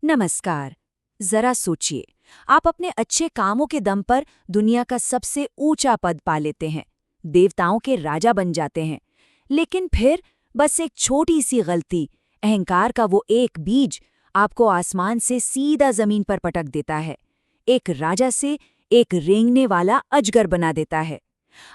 नमस्कार। जरा सोचिए, आप अपने अच्छे कामों के दम पर दुनिया का सबसे ऊंचा पद पा लेते हैं, देवताओं के राजा बन जाते हैं। लेकिन फिर बस एक छोटी सी गलती, अहंकार का वो एक बीज, आपको आसमान से सीधा जमीन पर पटक देता है। एक राजा से एक रेंगने वाला अजगर बना देता है।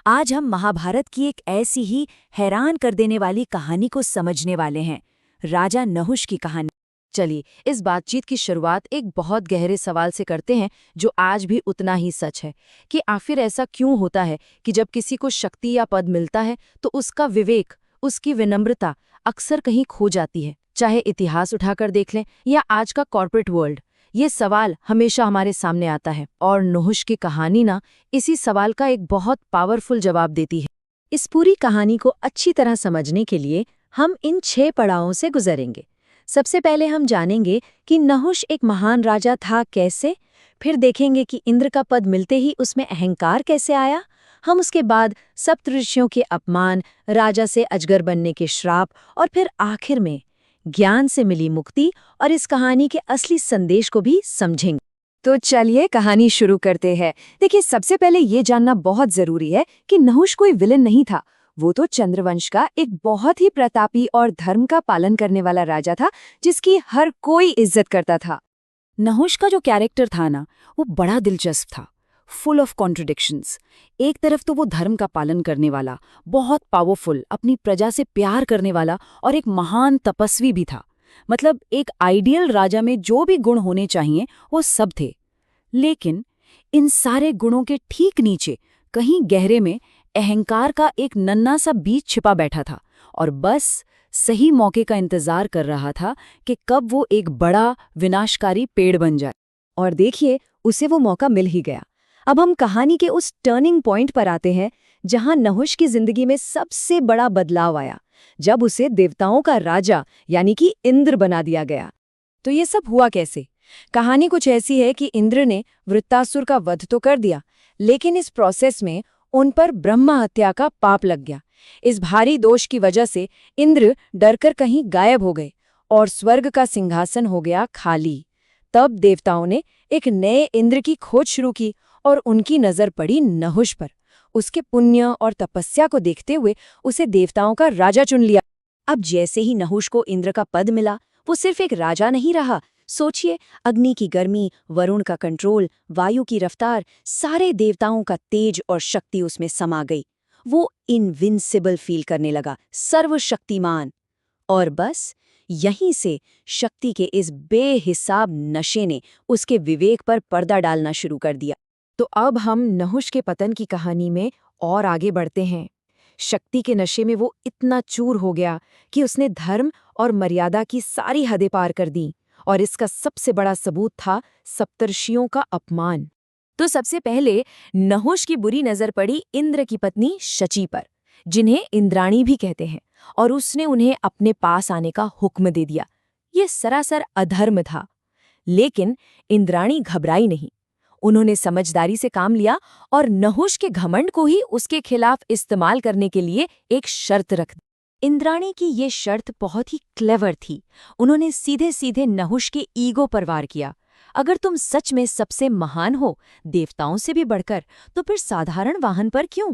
आज हम महाभारत की एक ऐसी ही हैरान कर देने वाली कहानी को समझने वाले हैं, राजा नहुष की कहानी। चलिए इस बातचीत की शुरुआत एक बहुत गहरे सवाल से करते हैं जो आज भी उतना ही सच है कि आखिर ऐसा क्यों होता है कि जब किसी को शक्ति या पद मिलता है तो उसका विवेक, उसकी विनम्रता अक्सर कहीं खो जाती है। चाहे इतिहास उठाकर देख लें या आज का कॉर्पोरेट वर्ल्ड, ये सवाल हमेशा हमारे सामने आता है और नहुष की कहानी ना इसी सवाल का एक बहुत पावरफुल जवाब देती है। इस पूरी कहानी को अच्छी तरह समझने के लिए हम इन 6 पड़ावों से गुजरेंगे। सबसे पहले हम जानेंगे कि नहुष एक महान राजा था कैसे, फिर देखेंगे कि इंद्र का पद मिलते ही उसमें अहंकार कैसे आया। हम उसके बाद सप्तऋषियों के अपमान, राजा से अजगर बनने के श्राप और फिर आखिर में ज्ञान से मिली मुक्ति और इस कहानी के असली संदेश को भी समझेंगे। तो चलिए कहानी शुरू करते हैं। देखिए, सबसे पहले ये जानना बहुत जरूरी है कि नहुष कोई विलन नहीं था। वो तो चंद्रवंश का एक बहुत ही प्रतापी और धर्म का पालन करने वाला राजा था, जिसकी हर कोई इज्जत करता था। नहुष का जो कैरेक्टर था ना, वो बड़ा दिलचस्प था, फुल ऑफ कॉन्ट्रडिक्शंस। एक तरफ तो वो धर्म का पालन करने वाला, बहुत पावरफुल, अपनी प्रजा से प्यार करने वाला और एक महान तपस्वी भी था। मतलब एक आइडियल राजा में जो भी गुण होने चाहिए वो सब थे। लेकिन इन सारे गुणों के ठीक नीचे कहीं गहरे में अहंकार का एक नन्हा सा बीज छिपा बैठा था और बस सही मौके का इंतजार कर रहा था कि कब वो एक बड़ा विनाशकारी पेड़ बन जाए। और देखिए, उसे वो मौका मिल ही गया। अब हम कहानी के उस टर्निंग पॉइंट पर आते हैं जहां नहुष की जिंदगी में सबसे बड़ा बदलाव आया, जब उसे देवताओं का राजा यानी कि इंद्र बना दिया गया। तो ये सब हुआ कैसे? कहानी कुछ ऐसी है कि इंद्र ने वृत्तासुर का वध तो कर दिया, लेकिन इस प्रोसेस में उन पर ब्रह्म हत्या का पाप लग गया। इस भारी दोष की वजह से इंद्र डरकर कहीं गायब हो गए और स्वर्ग का सिंहासन हो गया खाली। तब देवताओं ने एक नए इंद्र की खोज शुरू की और उनकी नजर पड़ी नहुष पर। उसके पुण्य और तपस्या को देखते हुए उसे देवताओं का राजा चुन लिया। अब जैसे ही नहुष को इंद्र का पद मिला, वो सिर्फ एक राजा नहीं रहा। सोचिए, अग्नि की गर्मी, वरुण का कंट्रोल, वायु की रफ्तार, सारे देवताओं का तेज और शक्ति उसमें समा गई। वो इनविंसिबल फील करने लगा, सर्वशक्तिमान। और बस यहीं से शक्ति के इस बेहिसाब नशे ने उसके विवेक पर पर्दा डालना शुरू कर दिया। तो अब हम नहुष के पतन की कहानी में और आगे बढ़ते हैं। शक्ति के नशे में वो इतना चूर हो गया कि उसने धर्म और मर्यादा की सारी हदें पार कर दी, और इसका सबसे बड़ा सबूत था सप्तर्षियों का अपमान। तो सबसे पहले नहुष की बुरी नजर पड़ी इंद्र की पत्नी शची पर, जिन्हें इंद्राणी भी कहते हैं, और उसने उन्हें अपने पास आने का हुक्म दे दिया। ये सरासर अधर्म था। लेकिन इंद्राणी घबराई नहीं। उन्होंने समझदारी से काम लिया और नहुष के घमंड को ही उसके खिलाफ इस्तेमाल करने के लिए एक शर्त रख दी। इंद्राणी की ये शर्त बहुत ही क्लेवर थी। उन्होंने सीधे सीधे नहुष के ईगो पर वार किया। अगर तुम सच में सबसे महान हो, देवताओं से भी बढ़कर, तो फिर साधारण वाहन पर क्यों?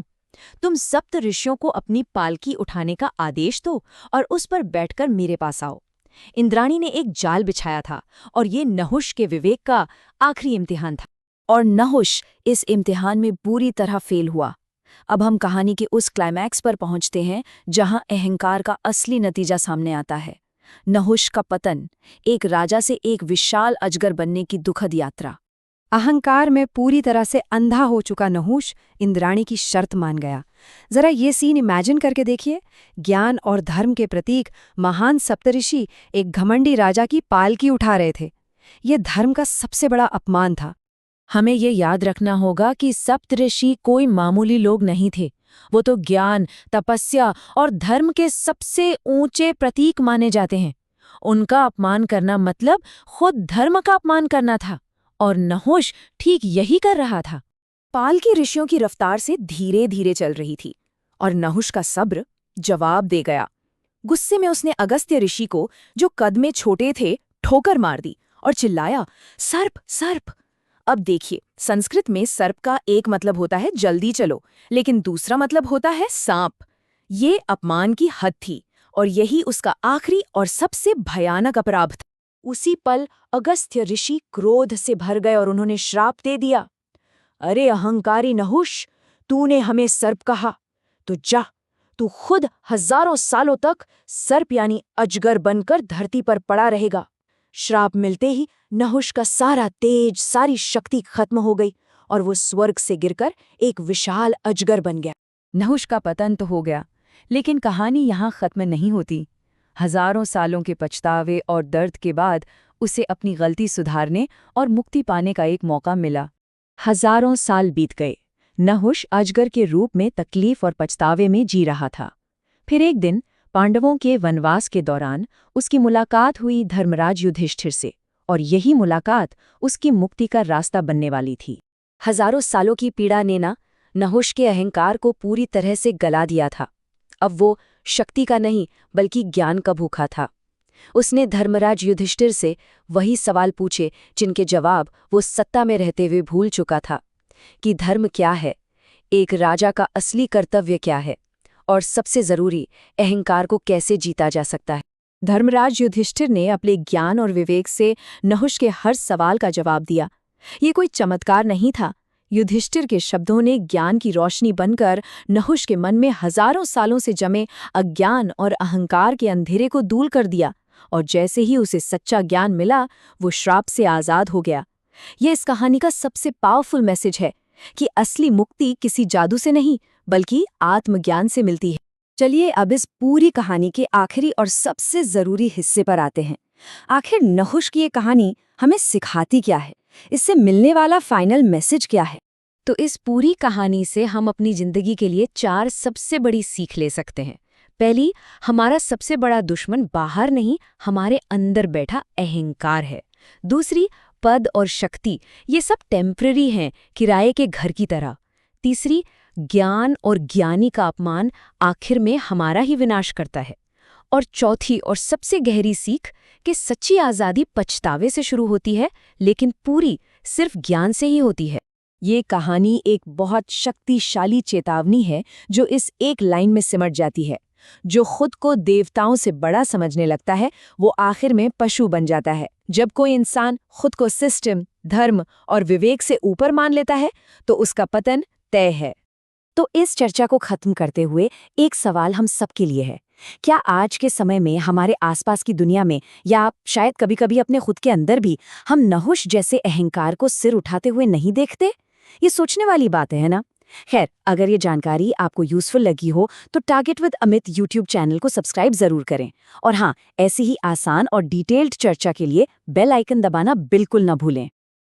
तुम सप्त ऋषियों को अपनी पालकी उठाने का आदेश दो और उस पर बैठकर मेरे पास आओ। इंद्राणी ने एक जाल बिछाया था और ये नहुष के विवेक का आखिरी इम्तिहान था। और नहुष इस इम्तिहान में पूरी तरह फेल हुआ। अब हम कहानी के उस क्लाइमैक्स पर पहुंचते हैं जहां अहंकार का असली नतीजा सामने आता है। नहुष का पतन, एक राजा से एक विशाल अजगर बनने की दुखद यात्रा। अहंकार में पूरी तरह से अंधा हो चुका नहुष इंद्राणी की शर्त मान गया। जरा ये सीन इमेजिन करके देखिए। ज्ञान और धर्म के प्रतीक महान सप्तऋषि एक घमंडी राजा की पालकी उठा रहे थे। ये धर्म का सबसे बड़ा अपमान था। हमें ये याद रखना होगा कि सप्तऋषि कोई मामूली लोग नहीं थे। वो तो ज्ञान, तपस्या और धर्म के सबसे ऊंचे प्रतीक माने जाते हैं। उनका अपमान करना मतलब खुद धर्म का अपमान करना था, और नहुष ठीक यही कर रहा था। पालकी ऋषियों की रफ्तार से धीरे धीरे चल रही थी और नहुष का सब्र जवाब दे गया। गुस्से में उसने अगस्त्य ऋषि को, जो कद में छोटे थे, ठोकर मार दी और चिल्लाया, सर्प सर्प। अब देखिए, संस्कृत में सर्प का एक मतलब होता है जल्दी चलो, लेकिन दूसरा मतलब होता है सांप। ये अपमान की हद थी और यही उसका आखिरी और सबसे भयानक अपराध था। उसी पल अगस्त्य ऋषि क्रोध से भर गए और उन्होंने श्राप दे दिया, अरे अहंकारी नहुष, तूने हमें सर्प कहा, तो जा, तू खुद हजारों सालों तक सर्प यानी अजगर बनकर धरती पर पड़ा रहेगा। श्राप मिलते ही नहुष का सारा तेज, सारी शक्ति खत्म हो गई और वो स्वर्ग से गिरकर एक विशाल अजगर बन गया। नहुष का पतन तो हो गया, लेकिन कहानी यहाँ खत्म नहीं होती। हजारों सालों के पछतावे और दर्द के बाद उसे अपनी गलती सुधारने और मुक्ति पाने का एक मौका मिला। हजारों साल बीत गए। नहुष अजगर के रूप में तकलीफ और पछतावे में जी रहा था। फिर एक दिन पांडवों के वनवास के दौरान उसकी मुलाकात हुई धर्मराज युधिष्ठिर से, और यही मुलाकात उसकी मुक्ति का रास्ता बनने वाली थी। हजारों सालों की पीड़ा ने नहुष के अहंकार को पूरी तरह से गला दिया था। अब वो शक्ति का नहीं बल्कि ज्ञान का भूखा था। उसने धर्मराज युधिष्ठिर से वही सवाल पूछे जिनके जवाब वो सत्ता में रहते हुए भूल चुका था, कि धर्म क्या है, एक राजा का असली कर्तव्य क्या है, और सबसे जरूरी, अहंकार को कैसे जीता जा सकता है। धर्मराज युधिष्ठिर ने अपने ज्ञान और विवेक से नहुष के हर सवाल का जवाब दिया। ये कोई चमत्कार नहीं था। युधिष्ठिर के शब्दों ने ज्ञान की रोशनी बनकर नहुष के मन में हजारों सालों से जमे अज्ञान और अहंकार के अंधेरे को दूर कर दिया, और जैसे ही उसे सच्चा ज्ञान मिला, वो श्राप से आजाद हो गया। ये इस कहानी का सबसे पावरफुल मैसेज है कि असली मुक्ति किसी जादू से नहीं बल्कि आत्मज्ञान से मिलती है। चलिए अब इस पूरी कहानी के आखिरी और सबसे जरूरी हिस्से पर आते हैं। आखिर नहुष की ये कहानी हमें सिखाती क्या है? इससे मिलने वाला फाइनल मैसेज क्या है? तो इस पूरी कहानी से हम अपनी जिंदगी के लिए 4 सबसे बड़ी सीख ले सकते हैं। पहली, हमारा सबसे बड़ा दुश्मन बाहर नहीं, हमारे अंदर बैठा अहंकार है। दूसरी, पद और शक्ति ये सब टेम्पररी हैं, किराए के घर की तरह। तीसरी, ज्ञान और ज्ञानी का अपमान आखिर में हमारा ही विनाश करता है। और चौथी और सबसे गहरी सीख कि सच्ची आज़ादी पछतावे से शुरू होती है, लेकिन पूरी सिर्फ ज्ञान से ही होती है। ये कहानी एक बहुत शक्तिशाली चेतावनी है जो इस एक लाइन में सिमट जाती है। जो खुद को देवताओं से बड़ा समझने लगता है, वो आखिर में पशु बन जाता है। जब कोई इंसान खुद को सिस्टम, धर्म और विवेक से ऊपर मान लेता है, तो उसका पतन तय है। तो इस चर्चा को खत्म करते हुए एक सवाल हम सबके लिए है। क्या आज के समय में हमारे आसपास की दुनिया में, या शायद कभी-कभी अपने खुद के अंदर भी, हम नहुष जैसे अहंकार को सिर उठाते हुए नहीं देखते? ये सोचने वाली बात है ना? खैर, अगर ये जानकारी आपको यूजफुल लगी हो तो target with Amit YouTube channel को सब्सक्राइब जरूर करें। और हाँ, ऐसी ही आसान और डिटेल्ड चर्चा के लिए बेल आइकन दबाना बिल्कुल न भूलें।